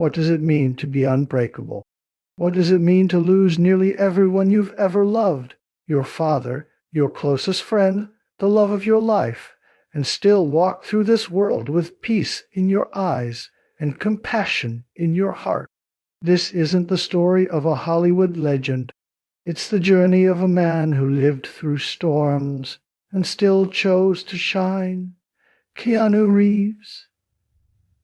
What does it mean to be unbreakable? What does it mean to lose nearly everyone you've ever loved? Your father, your closest friend, the love of your life, and still walk through this world with peace in your eyes and compassion in your heart. This isn't the story of a Hollywood legend. It's the journey of a man who lived through storms and still chose to shine. Keanu Reeves,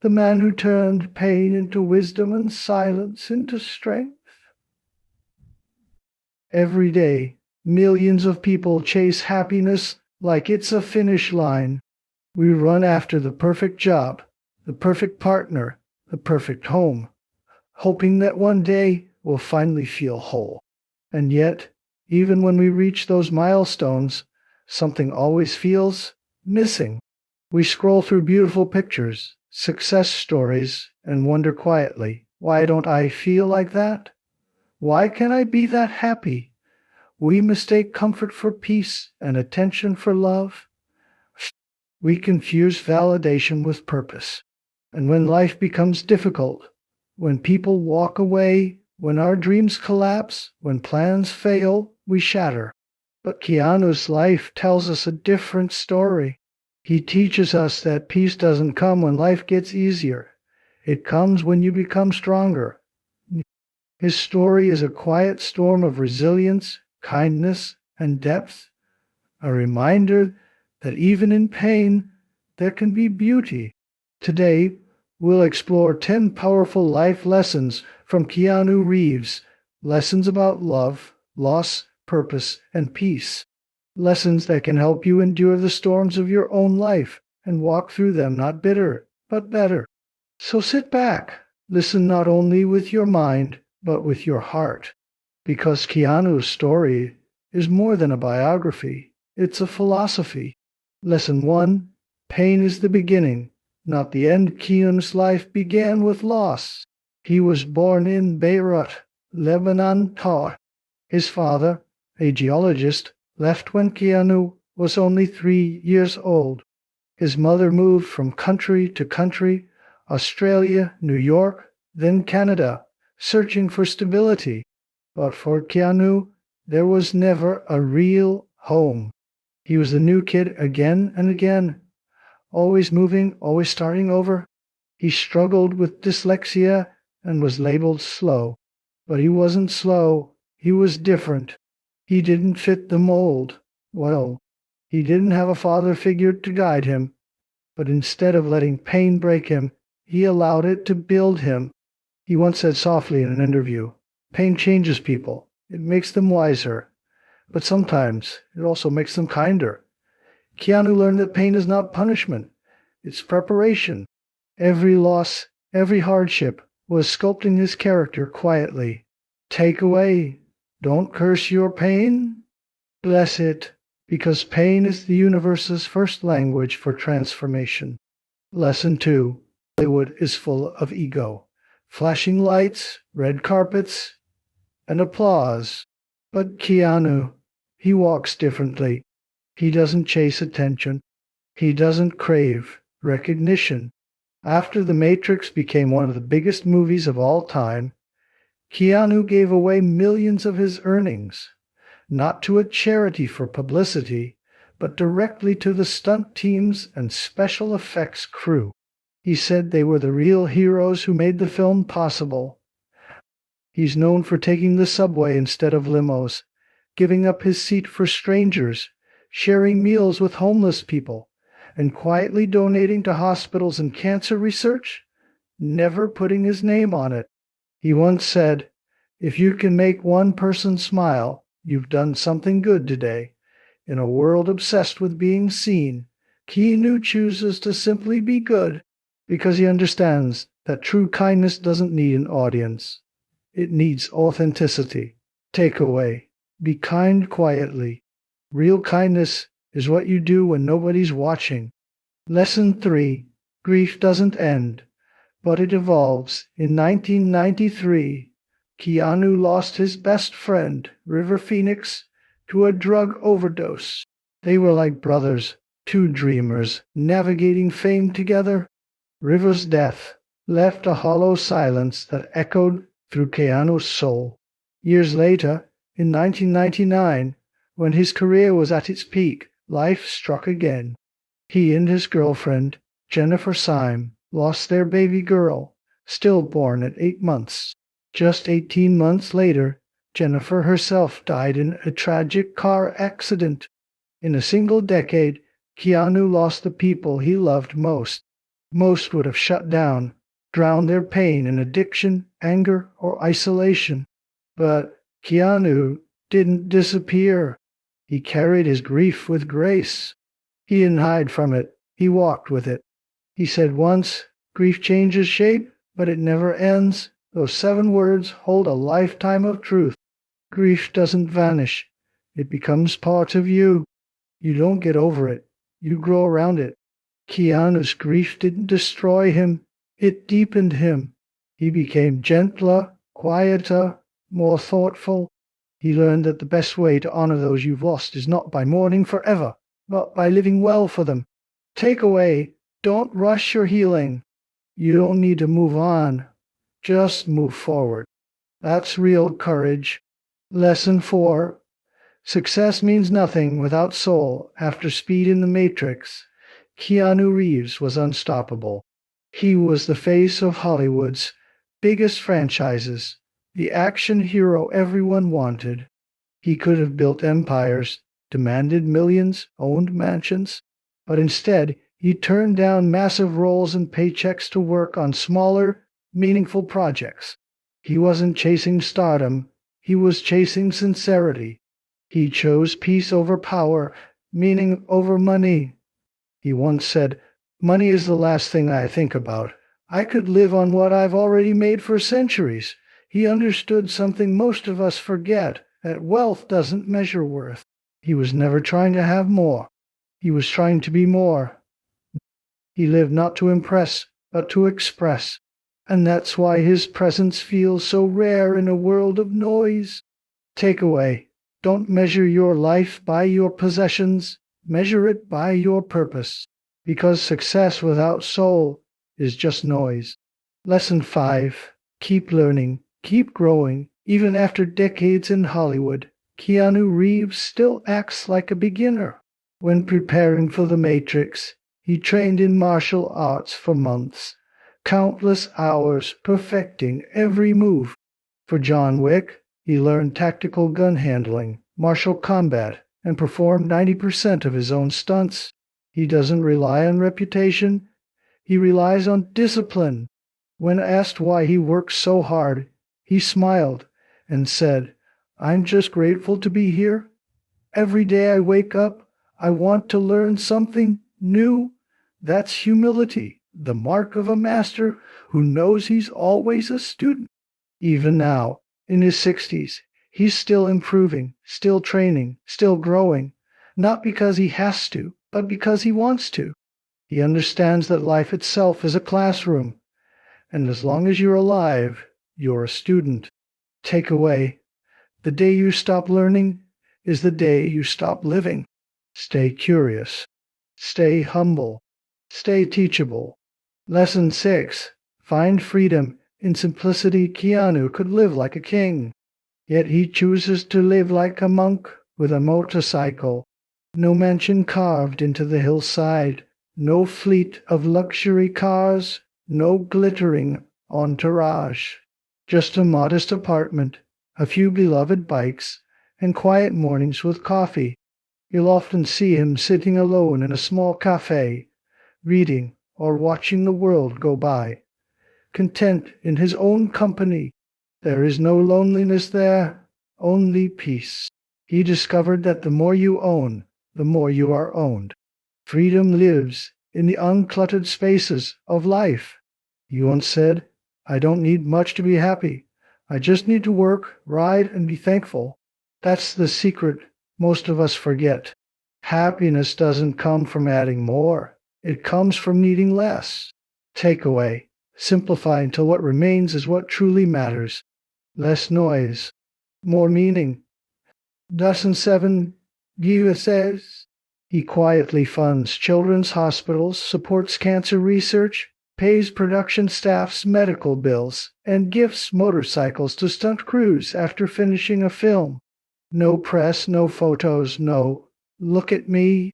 the man who turned pain into wisdom and silence into strength. Every day, millions of people chase happiness like it's a finish line. We run after the perfect job, the perfect partner, the perfect home, hoping that one day we'll finally feel whole. And yet, even when we reach those milestones, something always feels missing. We scroll through beautiful pictures, success stories, and wonder quietly, why don't I feel like that? Why can't I be that happy? We mistake comfort for peace and attention for love. We confuse validation with purpose. And when life becomes difficult, when people walk away, when our dreams collapse, when plans fail, we shatter. But Keanu's life tells us a different story. He teaches us that peace doesn't come when life gets easier. It comes when you become stronger. His story is a quiet storm of resilience, kindness, and depth, a reminder that even in pain, there can be beauty. Today, we'll explore 10 powerful life lessons from Keanu Reeves, lessons about love, loss, purpose, and peace. Lessons that can help you endure the storms of your own life and walk through them not bitter, but better. So sit back, listen not only with your mind, but with your heart. Because Keanu's story is more than a biography, it's a philosophy. Lesson 1: Pain is the beginning, not the end. Keanu's life began with loss. He was born in Beirut, Lebanon. His father, a geologist, left when Keanu was only 3 years old. His mother moved from country to country, Australia, New York, then Canada, searching for stability. But for Keanu, there was never a real home. He was the new kid again and again, always moving, always starting over. He struggled with dyslexia and was labeled slow. But he wasn't slow, he was different. He didn't fit the mold. Well, he didn't have a father figure to guide him, but instead of letting pain break him, he allowed it to build him. He once said softly in an interview, "Pain changes people. It makes them wiser. But sometimes it also makes them kinder." Keanu learned that pain is not punishment, it's preparation. Every loss, every hardship was sculpting his character quietly. Takeaway: don't curse your pain. Bless it, because pain is the universe's first language for transformation. Lesson 2: Hollywood is full of ego. Flashing lights, red carpets, and applause. But Keanu, he walks differently. He doesn't chase attention. He doesn't crave recognition. After The Matrix became one of the biggest movies of all time, Keanu gave away millions of his earnings, not to a charity for publicity, but directly to the stunt teams and special effects crew. He said they were the real heroes who made the film possible. He's known for taking the subway instead of limos, giving up his seat for strangers, sharing meals with homeless people, and quietly donating to hospitals and cancer research, never putting his name on it. He once said, "If you can make one person smile, you've done something good today." In a world obsessed with being seen, Keanu chooses to simply be good because he understands that true kindness doesn't need an audience. It needs authenticity. Takeaway: be kind quietly. Real kindness is what you do when nobody's watching. Lesson 3: grief doesn't end, but it evolves. In 1993, Keanu lost his best friend, River Phoenix, to a drug overdose. They were like brothers, two dreamers, navigating fame together. River's death left a hollow silence that echoed through Keanu's soul. Years later, in 1999, when his career was at its peak, life struck again. He and his girlfriend, Jennifer Syme, lost their baby girl, stillborn at 8 months. Just 18 months later, Jennifer herself died in a tragic car accident. In a single decade, Keanu lost the people he loved most. Most would have shut down, drowned their pain in addiction, anger, or isolation. But Keanu didn't disappear. He carried his grief with grace. He didn't hide from it. He walked with it. He said once, "Grief changes shape, but it never ends." Those 7 words hold a lifetime of truth. Grief doesn't vanish. It becomes part of you. You don't get over it. You grow around it. Keanu's grief didn't destroy him. It deepened him. He became gentler, quieter, more thoughtful. He learned that the best way to honor those you've lost is not by mourning forever, but by living well for them. Takeaway: don't rush your healing. You don't need to move on. Just move forward. That's real courage. Lesson 4. Success means nothing without soul. After Speed in the Matrix, Keanu Reeves was unstoppable. He was the face of Hollywood's biggest franchises, the action hero everyone wanted. He could have built empires, demanded millions, owned mansions, but instead he turned down massive roles and paychecks to work on smaller, meaningful projects. He wasn't chasing stardom, he was chasing sincerity. He chose peace over power, meaning over money. He once said, "Money is the last thing I think about. I could live on what I've already made for centuries." He understood something most of us forget, that wealth doesn't measure worth. He was never trying to have more. He was trying to be more. He lived not to impress, but to express. And that's why his presence feels so rare in a world of noise. Takeaway: don't measure your life by your possessions, measure it by your purpose. Because success without soul is just noise. Lesson 5. Keep learning, keep growing. Even after decades in Hollywood, Keanu Reeves still acts like a beginner. When preparing for The Matrix, he trained in martial arts for months, countless hours perfecting every move. For John Wick, he learned tactical gun handling, martial combat, and performed 90% of his own stunts. He doesn't rely on reputation, he relies on discipline. When asked why he works so hard, he smiled and said, "I'm just grateful to be here. Every day I wake up, I want to learn something new." That's humility, the mark of a master who knows he's always a student. Even now, in his 60s, he's still improving, still training, still growing, not because he has to, but because he wants to. He understands that life itself is a classroom, and as long as you're alive, you're a student. Takeaway: the day you stop learning is the day you stop living. Stay curious. Stay humble. Stay teachable. Lesson 6. Find freedom in simplicity. Keanu could live like a king, yet he chooses to live like a monk with a motorcycle. No mansion carved into the hillside, no fleet of luxury cars, no glittering entourage. Just a modest apartment, a few beloved bikes, and quiet mornings with coffee. You'll often see him sitting alone in a small cafe, reading or watching the world go by, content in his own company. There is no loneliness there, only peace. He discovered that the more you own, the more you are owned. Freedom lives in the uncluttered spaces of life. He once said, "I don't need much to be happy. I just need to work, ride, and be thankful." That's the secret most of us forget. Happiness doesn't come from adding more. It comes from needing less. Takeaway: simplify until what remains is what truly matters. Less noise, more meaning. Lesson 7. Giva says he quietly funds children's hospitals, supports cancer research, pays production staff's medical bills, and gifts motorcycles to stunt crews after finishing a film. No press, no photos, no "look at me,"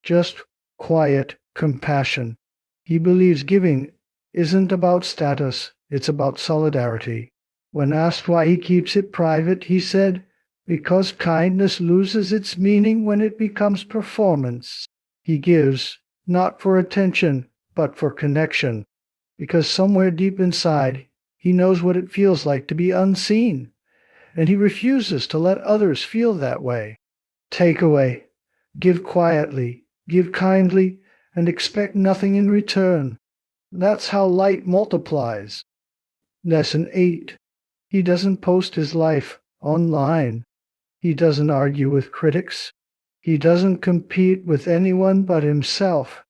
just quiet compassion. He believes giving isn't about status, it's about solidarity. When asked why he keeps it private, he said, "Because kindness loses its meaning when it becomes performance." He gives, not for attention, but for connection, because somewhere deep inside, he knows what it feels like to be unseen, and he refuses to let others feel that way. Takeaway: give quietly, give kindly, and expect nothing in return. That's how light multiplies. Lesson 8. He doesn't post his life online. He doesn't argue with critics. He doesn't compete with anyone but himself.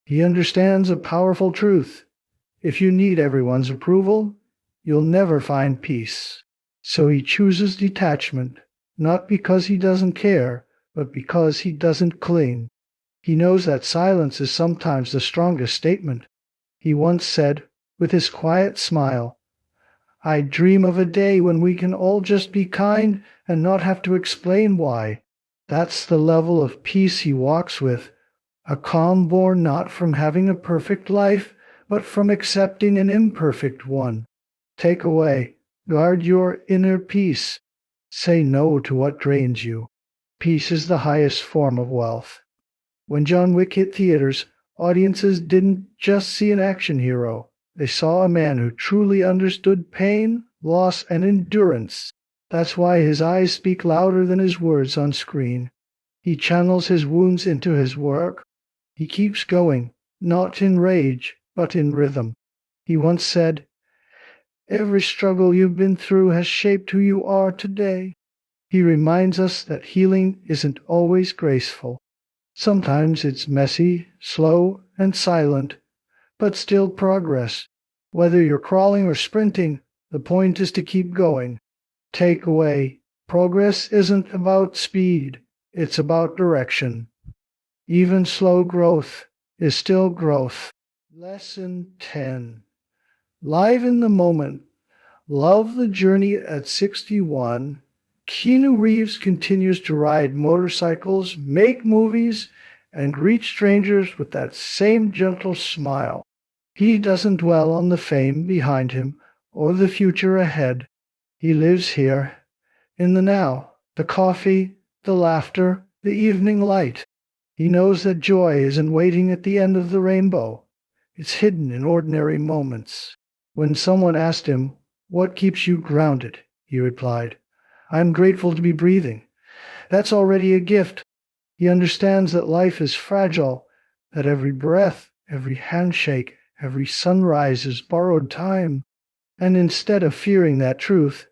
He understands a powerful truth. If you need everyone's approval, you'll never find peace. So he chooses detachment, not because he doesn't care, but because he doesn't cling. He knows that silence is sometimes the strongest statement. He once said, with his quiet smile, "I dream of a day when we can all just be kind and not have to explain why." That's the level of peace he walks with, a calm born not from having a perfect life, but from accepting an imperfect one. Take away. Guard your inner peace. Say no to what drains you. Peace is the highest form of wealth. When John Wick hit theaters, audiences didn't just see an action hero. They saw a man who truly understood pain, loss, and endurance. That's why his eyes speak louder than his words on screen. He channels his wounds into his work. He keeps going, not in rage, but in rhythm. He once said, "Every struggle you've been through has shaped who you are today." He reminds us that healing isn't always graceful. Sometimes it's messy, slow, and silent, but still progress. Whether you're crawling or sprinting, the point is to keep going. Takeaway: progress isn't about speed, it's about direction. Even slow growth is still growth. Lesson 10. Live in the moment. Love the journey at 61. Keanu Reeves continues to ride motorcycles, make movies, and greet strangers with that same gentle smile. He doesn't dwell on the fame behind him or the future ahead. He lives here, in the now, the coffee, the laughter, the evening light. He knows that joy isn't waiting at the end of the rainbow. It's hidden in ordinary moments. When someone asked him, "What keeps you grounded?" he replied, "I'm grateful to be breathing." That's already a gift. He understands that life is fragile, that every breath, every handshake, every sunrise is borrowed time. And instead of fearing that truth,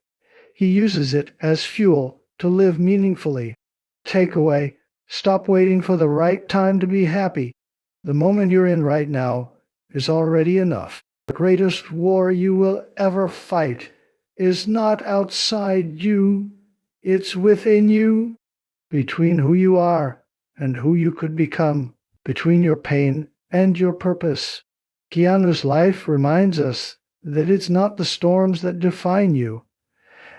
he uses it as fuel to live meaningfully. Takeaway: stop waiting for the right time to be happy. The moment you're in right now is already enough. The greatest war you will ever fight is not outside you, it's within you, between who you are and who you could become, between your pain and your purpose. Keanu's life reminds us that it's not the storms that define you,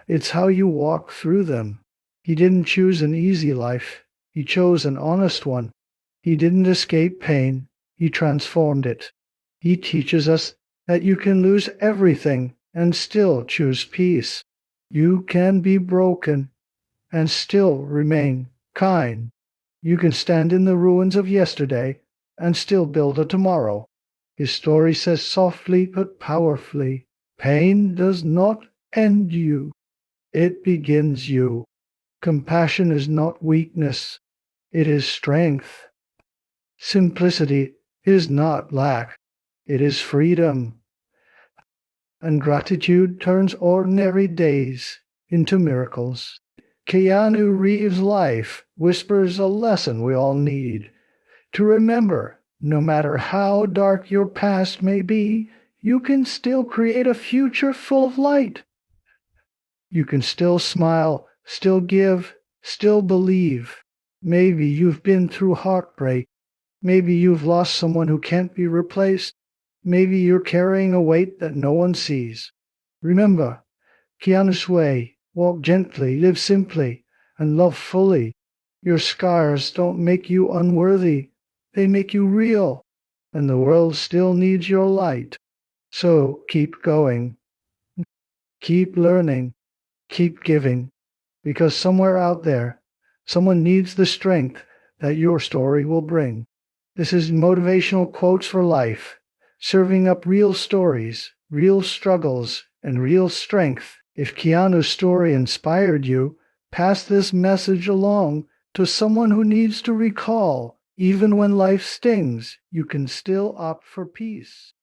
it's how you walk through them. He didn't choose an easy life, he chose an honest one. He didn't escape pain, he transformed it. He teaches us that you can lose everything and still choose peace. You can be broken and still remain kind. You can stand in the ruins of yesterday and still build a tomorrow. His story says softly but powerfully, pain does not end you, it begins you. Compassion is not weakness, it is strength. Simplicity is not lack, it is freedom. And gratitude turns ordinary days into miracles. Keanu Reeves' life whispers a lesson we all need. To remember, no matter how dark your past may be, you can still create a future full of light. You can still smile, still give, still believe. Maybe you've been through heartbreak. Maybe you've lost someone who can't be replaced. Maybe you're carrying a weight that no one sees. Remember, Keanu's way: walk gently, live simply, and love fully. Your scars don't make you unworthy, they make you real, and the world still needs your light. So keep going, keep learning, keep giving, because somewhere out there, someone needs the strength that your story will bring. This is Motivational Quotes for Life, serving up real stories, real struggles, and real strength. If Keanu's story inspired you, pass this message along to someone who needs to recall, even when life stings, you can still opt for peace.